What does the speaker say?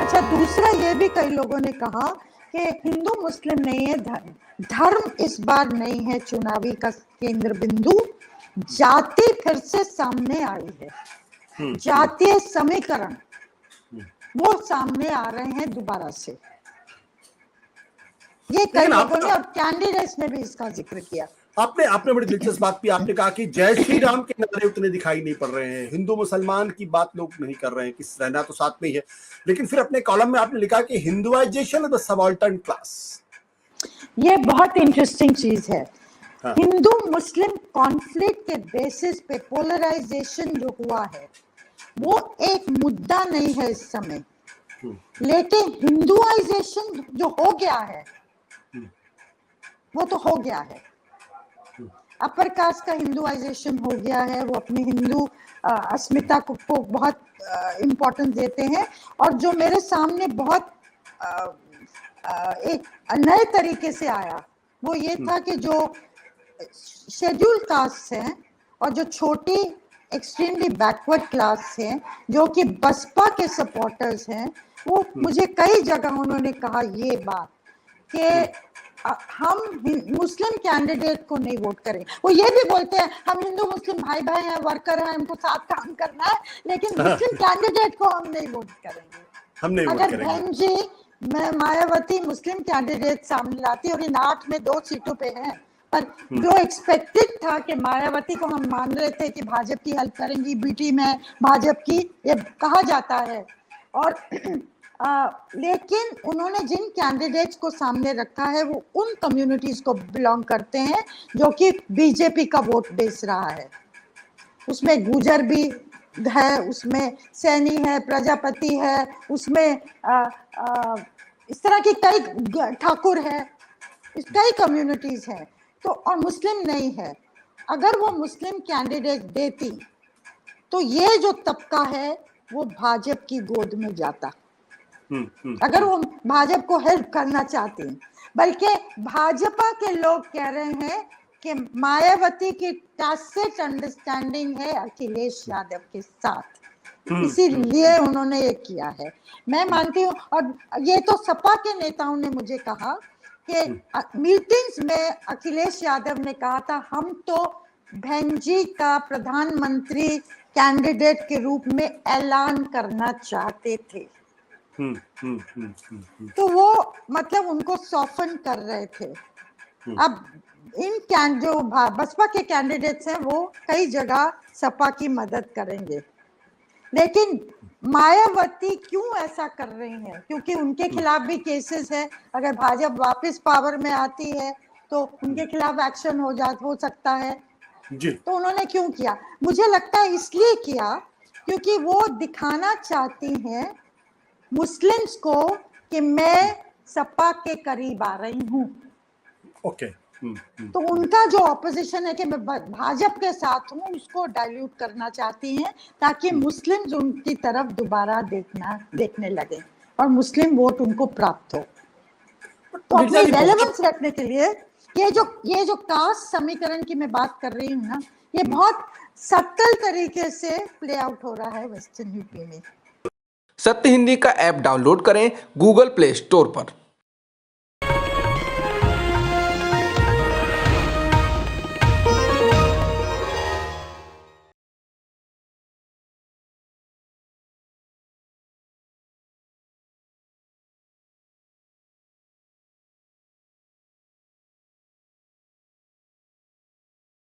अच्छा, दूसरा ये भी कई लोगों ने कहा कि हिंदू मुस्लिम नहीं है, धर्म इस बार नहीं है चुनावी का केंद्र बिंदु, जाति फिर से सामने आई है, जातीय समीकरण वो सामने आ रहे हैं दोबारा से। ये कई लोगों ने और कैंडिडेट्स ने भी इसका जिक्र किया। आपने बड़ी दिलचस्प बात की, आपने कहा कि जय श्री राम के नजरे उतने दिखाई नहीं पड़ रहे हैं, हिंदू मुसलमान की बात लोग नहीं कर रहे हैं कि रहना तो साथ में ही है, लेकिन फिर अपने कॉलम में आपने लिखा कि हिंदुआइजेशन ऑफ द सबाल्टर्न क्लास। ये बहुत इंटरेस्टिंग चीज है। हाँ। हिंदू मुस्लिम कॉन्फ्लिक्ट के बेसिस पे पोलराइजेशन जो हुआ है वो एक मुद्दा नहीं है इस समय, लेकिन हिंदुआइजेशन जो हो गया है वो तो हो गया है। अपर कास्ट का हिंदुआइजेशन हो गया है, वो अपनी हिंदू अस्मिता को बहुत इम्पोर्टेंस देते हैं। और जो मेरे सामने बहुत एक नए तरीके से आया वो ये था कि जो शेड्यूल कास्ट हैं और जो छोटी एक्सट्रीमली बैकवर्ड क्लास हैं जो कि बसपा के सपोर्टर्स हैं, वो मुझे कई जगह उन्होंने कहा ये बात कि हम मुस्लिम कैंडिडेट को नहीं वोट करें। वो ये भी बोलते हैं हम हिंदू मुस्लिम भाई भाई हैं, वर्कर हैं, हमको साथ काम करना है, लेकिन मुस्लिम कैंडिडेट को हम नहीं वोट करेंगे, हम नहीं वोट करेंगे। अगर बहन जी मैं मायावती मुस्लिम कैंडिडेट सामने लाती और इन 8 में 2 सीटों पे हैं, पर जो एक्सपेक्टेड था कि मायावती को हम मान रहे थे कि भाजपा की हेल्प करेंगी, बीटी में भाजपा की ये कहा जाता है, और लेकिन उन्होंने जिन कैंडिडेट्स को सामने रखा है वो उन कम्युनिटीज को बिलोंग करते हैं जो कि बीजेपी का वोट बेच रहा है। उसमें गुजर भी है, उसमें सैनी है, प्रजापति है, उसमें इस तरह की कई ठाकुर है, कई कम्युनिटीज हैं, तो और मुस्लिम नहीं है। अगर वो मुस्लिम कैंडिडेट देती तो ये जो तबका है वो भाजपा की गोद में जाता, अगर वो भाजपा को हेल्प करना चाहते हैं। बल्कि भाजपा के लोग कह रहे हैं कि मायावती की टैसिट अंडरस्टैंडिंग है अखिलेश यादव के साथ, इसीलिए उन्होंने ये किया है। मैं मानती हूँ, और ये तो सपा के नेताओं ने मुझे कहा कि मीटिंग्स में अखिलेश यादव ने कहा था हम तो भैंजी का प्रधानमंत्री कैंडिडेट के रूप में ऐलान करना चाहते थे। तो वो मतलब उनको सॉफन कर रहे थे। अब इन जो बसपा के कैंडिडेट्स हैं वो कई जगह सपा की मदद करेंगे, लेकिन मायावती क्यों ऐसा कर रही हैं? क्योंकि उनके खिलाफ भी केसेस है, अगर भाजपा वापस पावर में आती है तो उनके खिलाफ एक्शन हो सकता है जी। तो उन्होंने क्यों किया? मुझे लगता है इसलिए किया क्योंकि वो दिखाना चाहती हैं मुस्लिम्स को कि मैं सपा के करीब आ रही हूँ। ओके। तो उनका जो ऑपोजिशन है कि मैं भाजपा के साथ हूँ, उसको डाइल्यूट करना चाहती हैं ताकि मुस्लिम्स उनकी तरफ दोबारा देखने लगे और मुस्लिम वोट उनको प्राप्त हो। तो अपनी रेलेवेंस रखने के लिए ये जो कास्ट समीकरण की मैं बात कर रही हूँ ना, ये बहुत सटल तरीके से प्ले आउट हो रहा है वेस्टर्न यूपी में। सत्य हिंदी का ऐप डाउनलोड करें गूगल प्ले स्टोर पर।